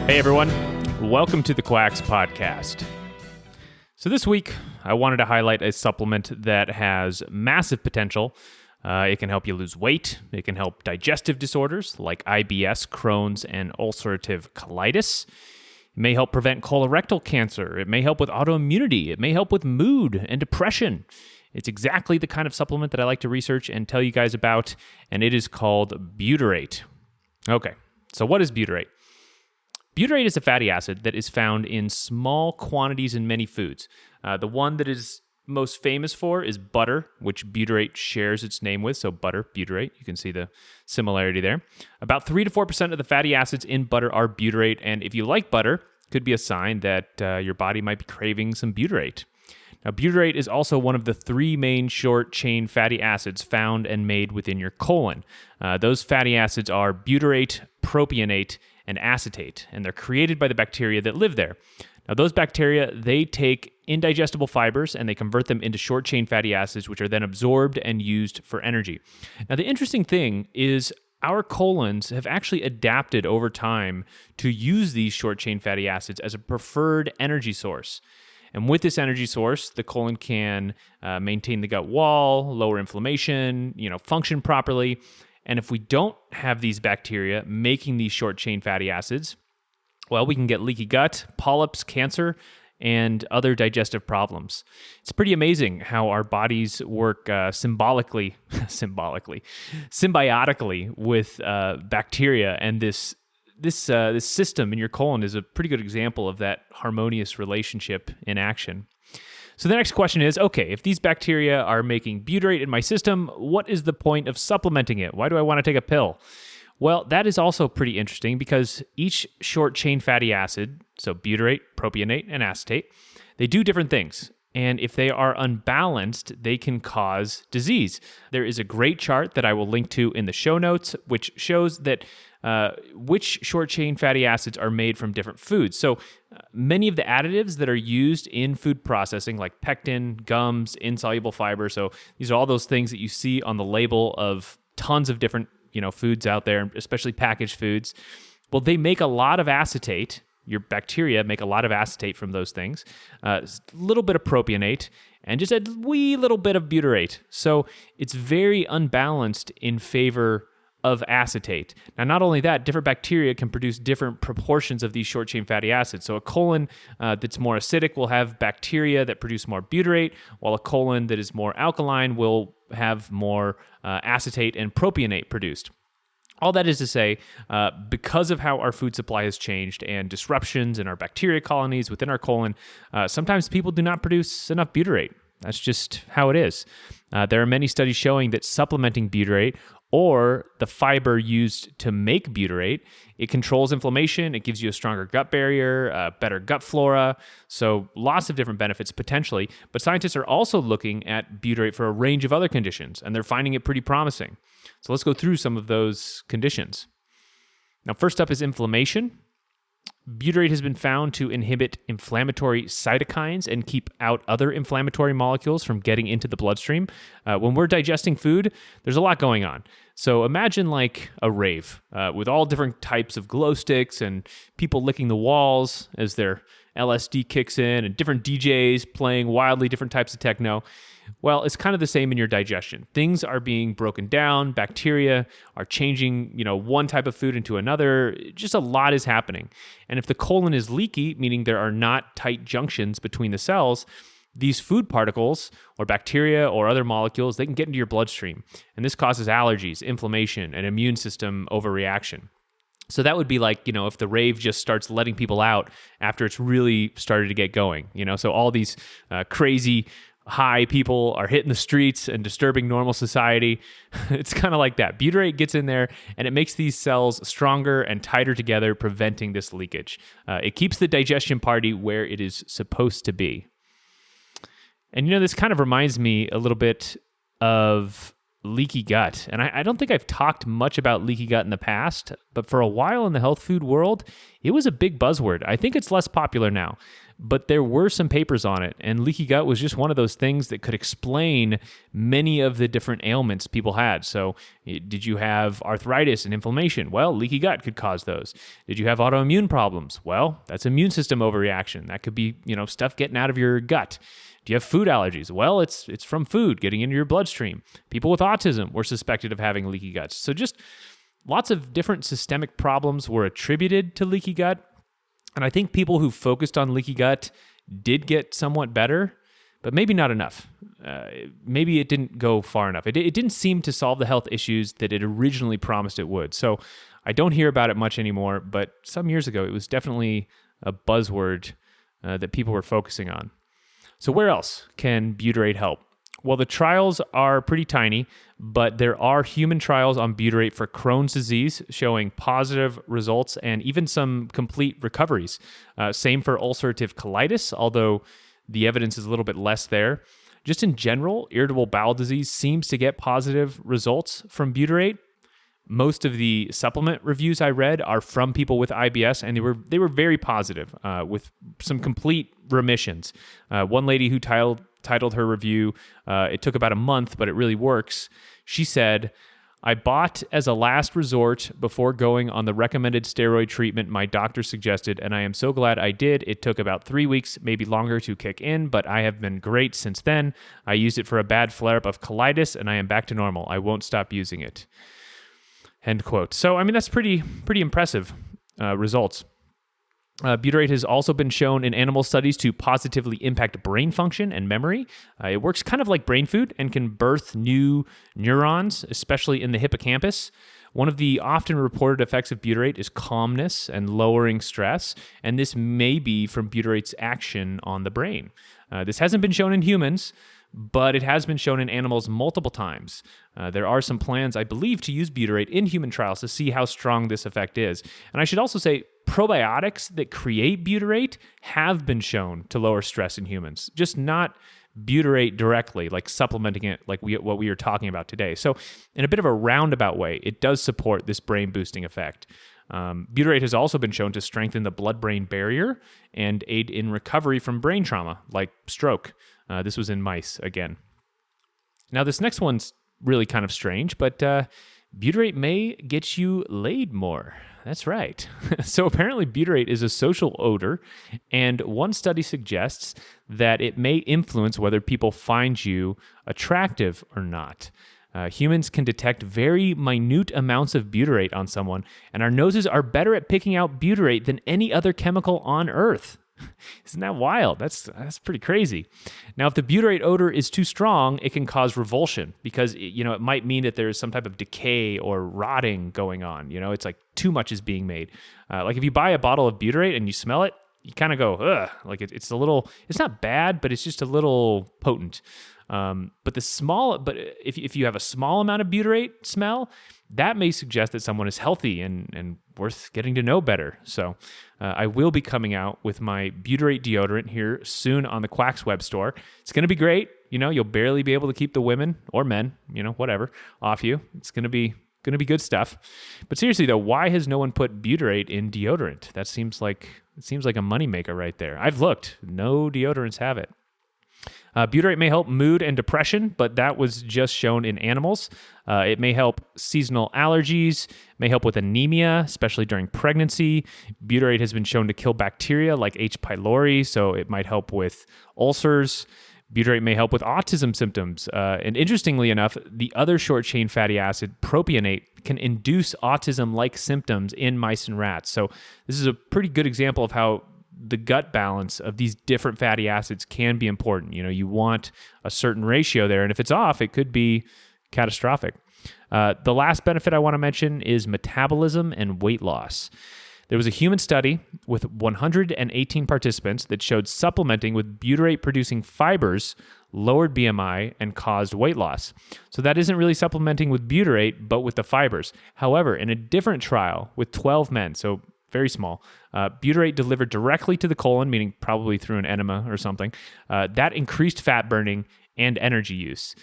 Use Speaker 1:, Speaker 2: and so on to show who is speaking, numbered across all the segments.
Speaker 1: Hey everyone, welcome to the Quacks Podcast. So this week, I wanted to highlight a supplement that has massive potential. It can help you lose weight. It can help digestive disorders like IBS, Crohn's, and ulcerative colitis. It may help prevent colorectal cancer. It may help with autoimmunity. It may help with mood and depression. It's exactly the kind of supplement that I like to research and tell you guys about, and it is called Butyrate. Okay, so what is Butyrate? Butyrate is a fatty acid that is found in small quantities in many foods. The one that is most famous for is butter, which butyrate shares its name with, so butter, butyrate. You can see the similarity there. About 3 to 4% of the fatty acids in butter are butyrate, and if you like butter, could be a sign that your body might be craving some butyrate. Now, butyrate is also one of the 3 main short-chain fatty acids found and made within your colon. Those fatty acids are butyrate, propionate, and acetate, and they're created by the bacteria that live there. Now, those bacteria, they take indigestible fibers and they convert them into short-chain fatty acids, which are then absorbed and used for energy. Now, the interesting thing is our colons have actually adapted over time to use these short-chain fatty acids as a preferred energy source. And with this energy source, the colon can maintain the gut wall, lower inflammation, function properly. And if we don't have these bacteria making these short-chain fatty acids, well, we can get leaky gut, polyps, cancer, and other digestive problems. It's pretty amazing how our bodies work symbiotically with bacteria, and this system in your colon is a pretty good example of that harmonious relationship in action. So the next question is, okay, if these bacteria are making butyrate in my system, what is the point of supplementing it? Why do I want to take a pill? Well, that is also pretty interesting because each short-chain fatty acid, so butyrate, propionate, and acetate, they do different things. And if they are unbalanced, they can cause disease. There is a great chart that I will link to in the show notes, which shows that which short-chain fatty acids are made from different foods. So many of the additives that are used in food processing, like pectin, gums, insoluble fiber, so these are all those things that you see on the label of tons of different foods out there, especially packaged foods. Well, they make a lot of acetate. Your bacteria make a lot of acetate from those things, a little bit of propionate, and just a wee little bit of butyrate. So it's very unbalanced in favor of acetate. Now, not only that, different bacteria can produce different proportions of these short-chain fatty acids. So a colon that's more acidic will have bacteria that produce more butyrate, while a colon that is more alkaline will have more acetate and propionate produced. All that is to say, because of how our food supply has changed and disruptions in our bacteria colonies within our colon, sometimes people do not produce enough butyrate. That's just how it is. There are many studies showing that supplementing butyrate or the fiber used to make butyrate, it controls inflammation, it gives you a stronger gut barrier, better gut flora, so lots of different benefits potentially. But scientists are also looking at butyrate for a range of other conditions, and they're finding it pretty promising. So let's go through some of those conditions. Now, first up is inflammation. Butyrate has been found to inhibit inflammatory cytokines and keep out other inflammatory molecules from getting into the bloodstream. When we're digesting food, there's a lot going on. So imagine like a rave with all different types of glow sticks and people licking the walls as their LSD kicks in and different DJs playing wildly different types of techno. Well, it's kind of the same in your digestion. Things are being broken down, bacteria are changing, one type of food into another. Just a lot is happening. And if the colon is leaky, meaning there are not tight junctions between the cells, these food particles or bacteria or other molecules, they can get into your bloodstream. And this causes allergies, inflammation, and immune system overreaction. So that would be like, if the rave just starts letting people out after it's really started to get going, so all these crazy high people are hitting the streets and disturbing normal society. It's kind of like that. Butyrate gets in there and it makes these cells stronger and tighter together, preventing this leakage. It keeps the digestion party where it is supposed to be. And this kind of reminds me a little bit of leaky gut. And I don't think I've talked much about leaky gut in the past, but for a while in the health food world, it was a big buzzword. I think it's less popular now. but there were some papers on it, and leaky gut was just one of those things that could explain many of the different ailments people had. So did you have arthritis and inflammation? Well, leaky gut could cause those. Did you have autoimmune problems? Well, that's immune system overreaction. That could be, stuff getting out of your gut. Do you have food allergies? Well, it's from food getting into your bloodstream. People with autism were suspected of having leaky guts. So just lots of different systemic problems were attributed to leaky gut. And I think people who focused on leaky gut did get somewhat better, but maybe not enough. Maybe it didn't go far enough. It didn't seem to solve the health issues that it originally promised it would. So I don't hear about it much anymore, but some years ago, it was definitely a buzzword that people were focusing on. So where else can butyrate help? Well, the trials are pretty tiny, but there are human trials on butyrate for Crohn's disease showing positive results and even some complete recoveries. Same for ulcerative colitis, although the evidence is a little bit less there. Just in general, irritable bowel disease seems to get positive results from butyrate. Most of the supplement reviews I read are from people with IBS, and they were very positive with some complete remissions. One lady who titled her review, it took about a month, but it really works. She said, "I bought as a last resort before going on the recommended steroid treatment my doctor suggested, and I am so glad I did. It took about 3 weeks, maybe longer to kick in, but I have been great since then. I used it for a bad flare-up of colitis, and I am back to normal. I won't stop using it." End quote. So, that's pretty impressive results. Butyrate has also been shown in animal studies to positively impact brain function and memory. It works kind of like brain food and can birth new neurons, especially in the hippocampus. One of the often reported effects of butyrate is calmness and lowering stress, and this may be from butyrate's action on the brain. This hasn't been shown in humans, but it has been shown in animals multiple times. There are some plans, I believe, to use butyrate in human trials to see how strong this effect is. And I should also say, probiotics that create butyrate have been shown to lower stress in humans, just not butyrate directly, like supplementing it like what we are talking about today. So in a bit of a roundabout way, it does support this brain-boosting effect. Butyrate has also been shown to strengthen the blood-brain barrier and aid in recovery from brain trauma, like stroke. This was in mice again. Now, this next one's really kind of strange, but butyrate may get you laid more. That's right. So apparently butyrate is a social odor, and one study suggests that it may influence whether people find you attractive or not. Humans can detect very minute amounts of butyrate on someone, and our noses are better at picking out butyrate than any other chemical on Earth. Isn't that wild? That's pretty crazy. Now, if the butyrate odor is too strong, it can cause revulsion because it might mean that there's some type of decay or rotting going on. It's like too much is being made. Like if you buy a bottle of butyrate and you smell it, you kind of go, ugh. Like it's a little. It's not bad, but it's just a little potent. But if you have a small amount of butyrate smell, that may suggest that someone is healthy and worth getting to know better. So I will be coming out with my butyrate deodorant here soon on the Quacks web store. It's going to be great. You'll barely be able to keep the women or men, whatever, off you. It's going to be good stuff. But seriously though, why has no one put butyrate in deodorant? It seems like a moneymaker right there. I've looked. No deodorants have it. Butyrate may help mood and depression, but that was just shown in animals. It may help seasonal allergies, may help with anemia, especially during pregnancy. Butyrate has been shown to kill bacteria like H. pylori, so it might help with ulcers. Butyrate may help with autism symptoms. And interestingly enough, the other short-chain fatty acid, propionate, can induce autism-like symptoms in mice and rats. So this is a pretty good example of how the gut balance of these different fatty acids can be important. You want a certain ratio there, and if it's off, it could be catastrophic. The last benefit I want to mention is metabolism and weight loss. There was a human study with 118 participants that showed supplementing with butyrate-producing fibers lowered BMI and caused weight loss. So that isn't really supplementing with butyrate, but with the fibers. However, in a different trial with 12 men, so very small, butyrate delivered directly to the colon, meaning probably through an enema or something, that increased fat burning and energy use.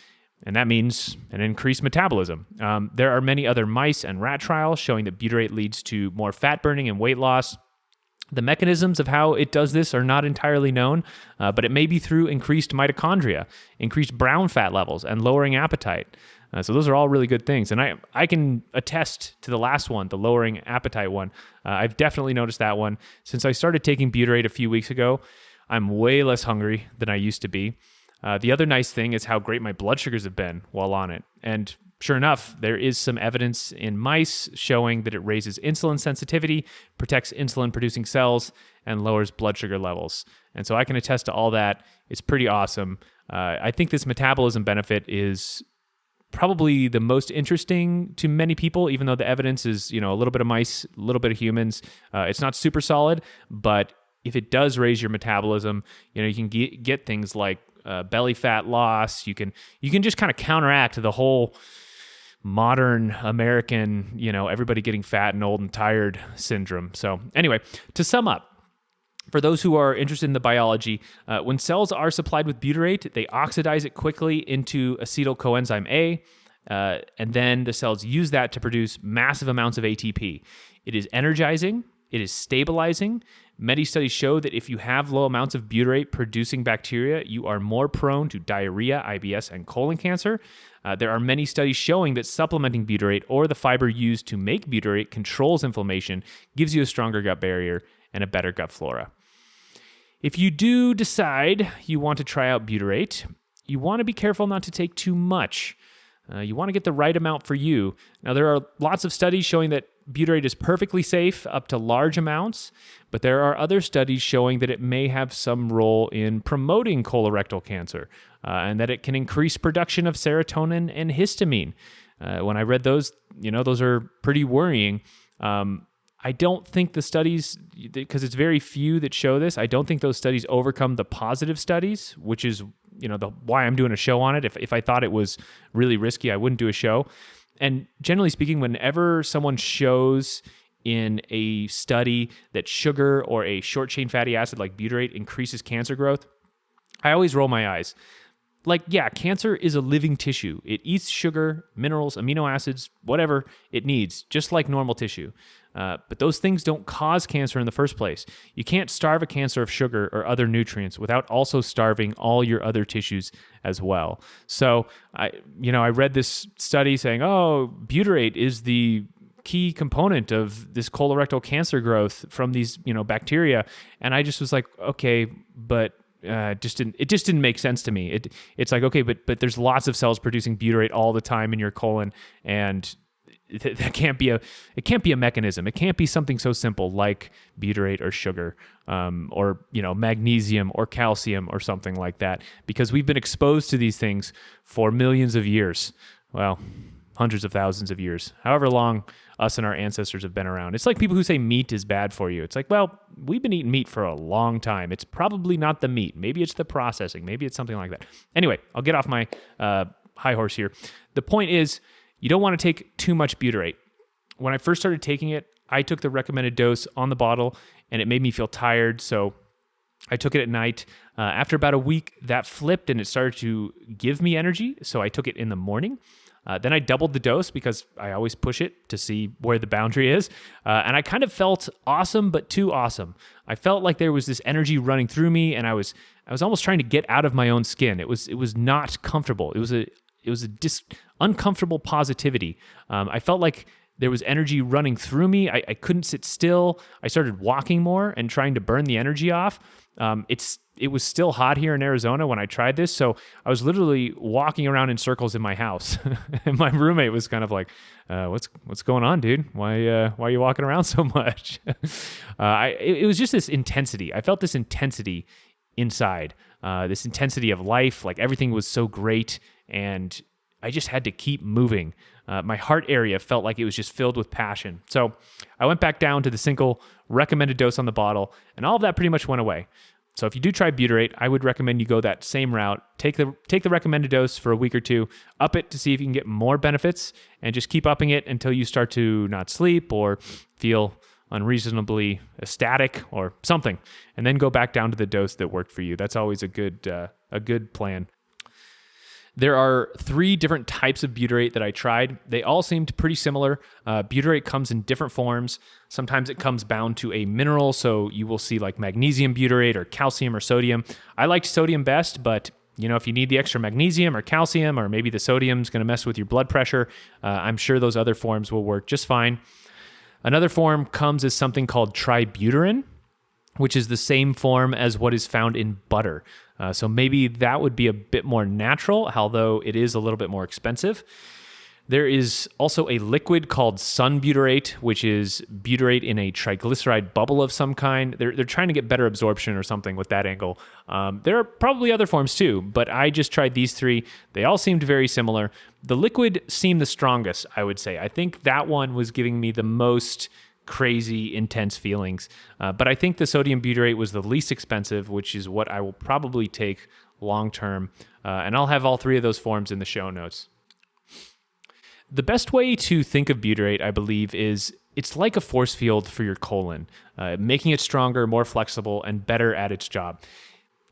Speaker 1: And that means an increased metabolism. There are many other mice and rat trials showing that butyrate leads to more fat burning and weight loss. The mechanisms of how it does this are not entirely known, but it may be through increased mitochondria, increased brown fat levels, and lowering appetite. So those are all really good things. And I can attest to the last one, the lowering appetite one. I've definitely noticed that one. Since I started taking Butyrate a few weeks ago, I'm way less hungry than I used to be. The other nice thing is how great my blood sugars have been while on it. And sure enough, there is some evidence in mice showing that it raises insulin sensitivity, protects insulin-producing cells, and lowers blood sugar levels. And so I can attest to all that. It's pretty awesome. I think this metabolism benefit is probably the most interesting to many people, even though the evidence is, a little bit of mice, a little bit of humans. It's not super solid, but if it does raise your metabolism, you can get things like belly fat loss. You can just kind of counteract the whole modern American, everybody getting fat and old and tired syndrome. So anyway, to sum up, for those who are interested in the biology, when cells are supplied with butyrate, they oxidize it quickly into acetyl coenzyme A, and then the cells use that to produce massive amounts of ATP. It is energizing. It is stabilizing. Many studies show that if you have low amounts of butyrate producing bacteria, you are more prone to diarrhea, IBS, and colon cancer. There are many studies showing that supplementing butyrate or the fiber used to make butyrate controls inflammation, gives you a stronger gut barrier, and a better gut flora. If you do decide you want to try out butyrate, you want to be careful not to take too much. You want to get the right amount for you. Now, there are lots of studies showing that butyrate is perfectly safe up to large amounts, but there are other studies showing that it may have some role in promoting colorectal cancer, and that it can increase production of serotonin and histamine. When I read those, those are pretty worrying. I don't think the studies, because it's very few that show this, I don't think those studies overcome the positive studies, which is, why I'm doing a show on it. If I thought it was really risky, I wouldn't do a show. And generally speaking, whenever someone shows in a study that sugar or a short chain fatty acid like butyrate increases cancer growth, I always roll my eyes. Cancer is a living tissue. It eats sugar, minerals, amino acids, whatever it needs, just like normal tissue. But those things don't cause cancer in the first place. You can't starve a cancer of sugar or other nutrients without also starving all your other tissues as well. So I read this study saying, butyrate is the key component of this colorectal cancer growth from these, bacteria. And I just was like, okay, but it just didn't make sense to me. It's like, okay, but there's lots of cells producing butyrate all the time in your colon, and that can't be a mechanism. It can't be something so simple like butyrate or sugar, or magnesium or calcium or something like that, because we've been exposed to these things for millions of years. Well, hundreds of thousands of years, however long us and our ancestors have been around. It's like people who say meat is bad for you. It's like, well, we've been eating meat for a long time. It's probably not the meat. Maybe it's the processing. Maybe it's something like that. Anyway, I'll get off my high horse here. The point is, you don't want to take too much butyrate. When I first started taking it, I took the recommended dose on the bottle, and it made me feel tired, so I took it at night. After about a week, that flipped, and it started to give me energy, so I took it in the morning. Then I doubled the dose because I always push it to see where the boundary is. And I kind of felt awesome, but too awesome. I felt like there was this energy running through me, and I was almost trying to get out of my own skin. It was not comfortable. It was a uncomfortable positivity. I felt like there was energy running through me. I couldn't sit still. I started walking more and trying to burn the energy off. It was still hot here in Arizona when I tried this, so I was literally walking around in circles in my house. And my roommate was kind of like, what's going on, dude? Why are you walking around so much? It was just this intensity. I felt this intensity inside, this intensity of life. Like everything was so great, and I just had to keep moving. My heart area felt like it was just filled with passion. So I went back down to the single recommended dose on the bottle, and all of that pretty much went away. So if you do try butyrate, I would recommend you go that same route. Take the recommended dose for a week or two, up it to see if you can get more benefits, and just keep upping it until you start to not sleep or feel unreasonably ecstatic or something, and then go back down to the dose that worked for you. That's always a good plan. There are 3 different types of butyrate that I tried. They all seemed pretty similar. Butyrate comes in different forms. Sometimes it comes bound to a mineral, so you will see like magnesium butyrate or calcium or sodium. I liked sodium best, but if you need the extra magnesium or calcium, or maybe the sodium's going to mess with your blood pressure, I'm sure those other forms will work just fine. Another form comes as something called tributyrin, which is the same form as what is found in butter. So maybe that would be a bit more natural, although it is a little bit more expensive. There is also a liquid called sunbutyrate, which is butyrate in a triglyceride bubble of some kind. They're trying to get better absorption or something with that angle. There are probably other forms too, but I just tried these 3. They all seemed very similar. The liquid seemed the strongest, I would say. I think that one was giving me the most crazy, intense feelings. But I think the sodium butyrate was the least expensive, which is what I will probably take long term. And I'll have all 3 of those forms in the show notes. The best way to think of butyrate, I believe, is it's like a force field for your colon, making it stronger, more flexible, and better at its job.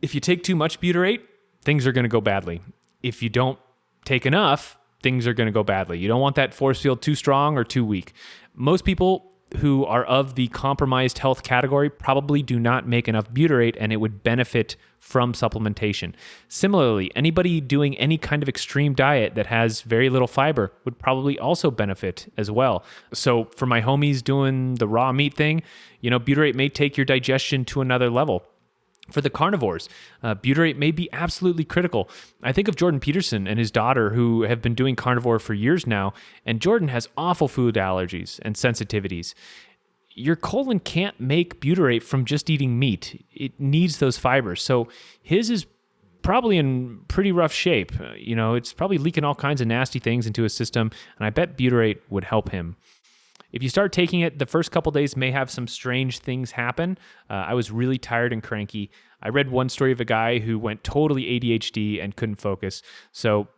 Speaker 1: If you take too much butyrate, things are going to go badly. If you don't take enough, things are going to go badly. You don't want that force field too strong or too weak. Most people who are of the compromised health category probably do not make enough butyrate, and it would benefit from supplementation. Similarly, anybody doing any kind of extreme diet that has very little fiber would probably also benefit as well. So for my homies doing the raw meat thing, butyrate may take your digestion to another level. For the carnivores, butyrate may be absolutely critical. I think of Jordan Peterson and his daughter, who have been doing carnivore for years now, and Jordan has awful food allergies and sensitivities. Your colon can't make butyrate from just eating meat. It needs those fibers. So his is probably in pretty rough shape. It's probably leaking all kinds of nasty things into his system, and I bet butyrate would help him. If you start taking it, the first couple days may have some strange things happen. I was really tired and cranky. I read one story of a guy who went totally ADHD and couldn't focus. So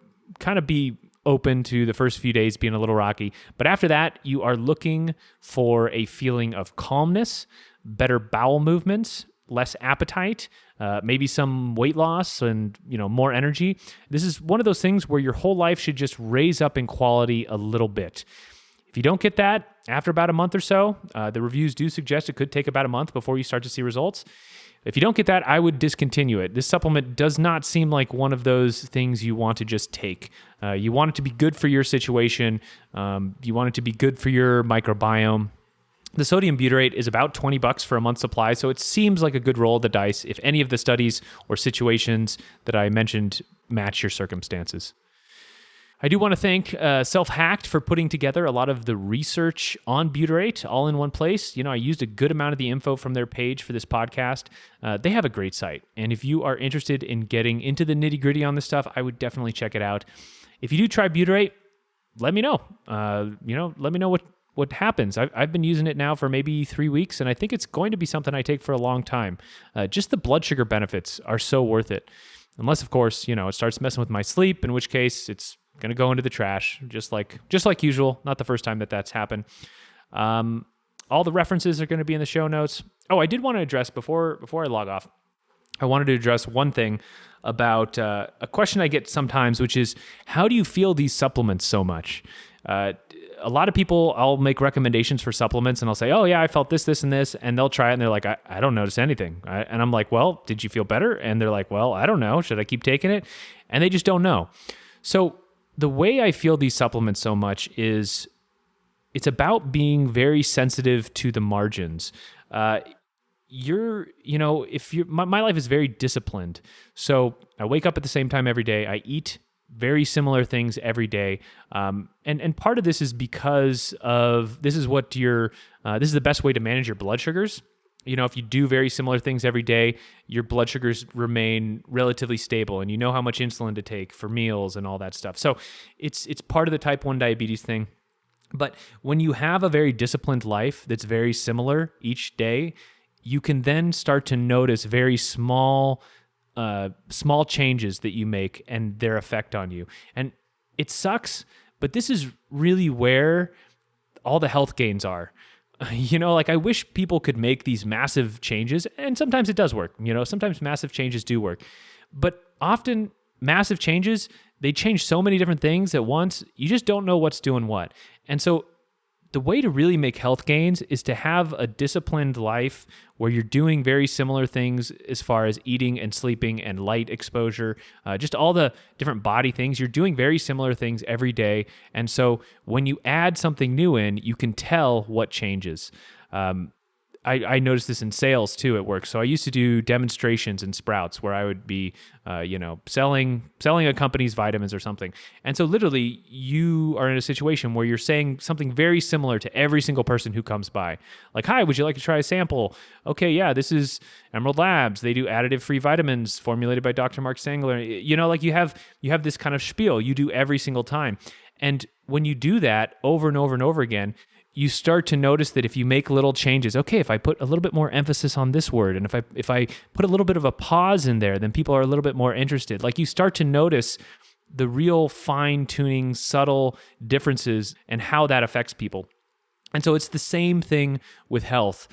Speaker 1: kind of be open to the first few days being a little rocky. But after that, you are looking for a feeling of calmness, better bowel movements, less appetite, maybe some weight loss and, more energy. This is one of those things where your whole life should just raise up in quality a little bit. If you don't get that after about a month or so, the reviews do suggest it could take about a month before you start to see results. If you don't get that, I would discontinue it. This supplement does not seem like one of those things you want to just take. You want it to be good for your situation. You want it to be good for your microbiome. The sodium butyrate is about $20 for a month's supply, so it seems like a good roll of the dice if any of the studies or situations that I mentioned match your circumstances. I do want to thank Self-Hacked for putting together a lot of the research on butyrate all in one place. I used a good amount of the info from their page for this podcast. They have a great site. And if you are interested in getting into the nitty-gritty on this stuff, I would definitely check it out. If you do try butyrate, let me know. Let me know what happens. I've been using it now for maybe 3 weeks, and I think it's going to be something I take for a long time. Just the blood sugar benefits are so worth it. Unless, of course, it starts messing with my sleep, in which case it's going to go into the trash, just like usual. Not the first time that's happened. All the references are going to be in the show notes. Oh, I did want to address, before I log off, I wanted to address one thing about a question I get sometimes, which is, how do you feel these supplements so much? A lot of people, I'll make recommendations for supplements and I'll say, oh yeah, I felt this, and this, and they'll try it and they're like, I don't notice anything. And I'm like, well, did you feel better? And they're like, well, I don't know. Should I keep taking it? And they just don't know. So the way I feel these supplements so much is it's about being very sensitive to the margins. My life is very disciplined. So I wake up at the same time every day. I eat very similar things every day. And part of this is because of, this is the best way to manage your blood sugars. If you do very similar things every day, your blood sugars remain relatively stable, and you know how much insulin to take for meals and all that stuff. So it's part of the type 1 diabetes thing. But when you have a very disciplined life that's very similar each day, you can then start to notice very small changes that you make and their effect on you. And it sucks, but this is really where all the health gains are. I wish people could make these massive changes, and sometimes it does work. Sometimes massive changes do work. But often massive changes, they change so many different things at once, you just don't know what's doing what. And so the way to really make health gains is to have a disciplined life where you're doing very similar things as far as eating and sleeping and light exposure, just all the different body things. You're doing very similar things every day. And so when you add something new in, you can tell what changes. I noticed this in sales too at work. So I used to do demonstrations in Sprouts where I would be, selling a company's vitamins or something. And so literally you are in a situation where you're saying something very similar to every single person who comes by. Like, hi, would you like to try a sample? Okay, yeah, this is Emerald Labs. They do additive-free vitamins formulated by Dr. Mark Sangler. You have this kind of spiel you do every single time. And when you do that over and over and over again, you start to notice that if you make little changes, okay, if I put a little bit more emphasis on this word, and if I put a little bit of a pause in there, then people are a little bit more interested. Like, you start to notice the real fine-tuning, subtle differences and how that affects people. And so it's the same thing with health.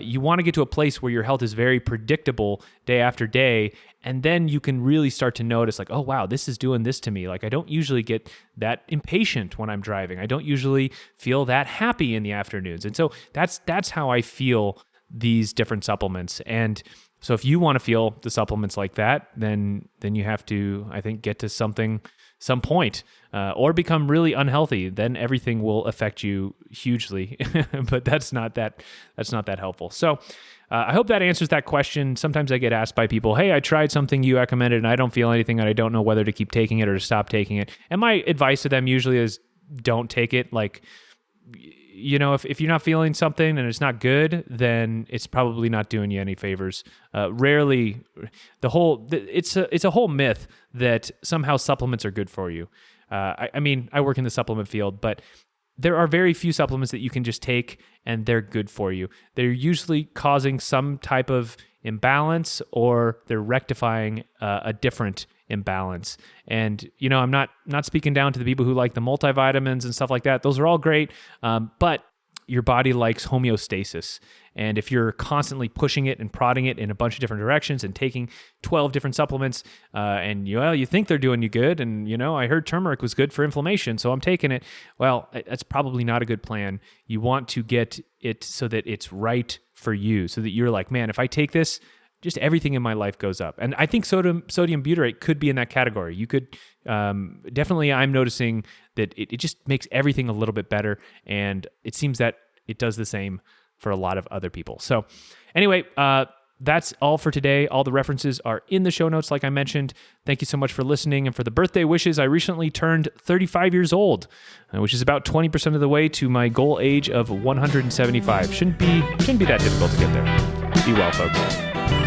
Speaker 1: You want to get to a place where your health is very predictable day after day, and then you can really start to notice, like, oh, wow, this is doing this to me. Like, I don't usually get that impatient when I'm driving. I don't usually feel that happy in the afternoons. And so that's how I feel these different supplements. And so if you want to feel the supplements like that, then you have to, I think, get to some point, or become really unhealthy. Then everything will affect you hugely, but that's not that helpful. So I hope that answers that question. Sometimes I get asked by people, hey, I tried something you recommended and I don't feel anything, and I don't know whether to keep taking it or to stop taking it. And my advice to them usually is don't take it. Like, if you're not feeling something and it's not good, then it's probably not doing you any favors. Rarely, it's a whole myth that somehow supplements are good for you. I work in the supplement field, but there are very few supplements that you can just take and they're good for you. They're usually causing some type of imbalance, or they're rectifying a different imbalance. And, I'm not speaking down to the people who like the multivitamins and stuff like that. Those are all great. But your body likes homeostasis. And if you're constantly pushing it and prodding it in a bunch of different directions and taking 12 different supplements, and you think they're doing you good, and I heard turmeric was good for inflammation, so I'm taking it. Well, that's probably not a good plan. You want to get it so that it's right for you, so that you're like, man, if I take this, just everything in my life goes up. And I think sodium butyrate could be in that category. You could definitely, I'm noticing that it just makes everything a little bit better, and it seems that it does the same for a lot of other people. So anyway, that's all for today. All the references are in the show notes, like I mentioned. Thank you so much for listening. And for the birthday wishes, I recently turned 35 years old, which is about 20% of the way to my goal age of 175. Shouldn't be that difficult to get there. Be well, folks.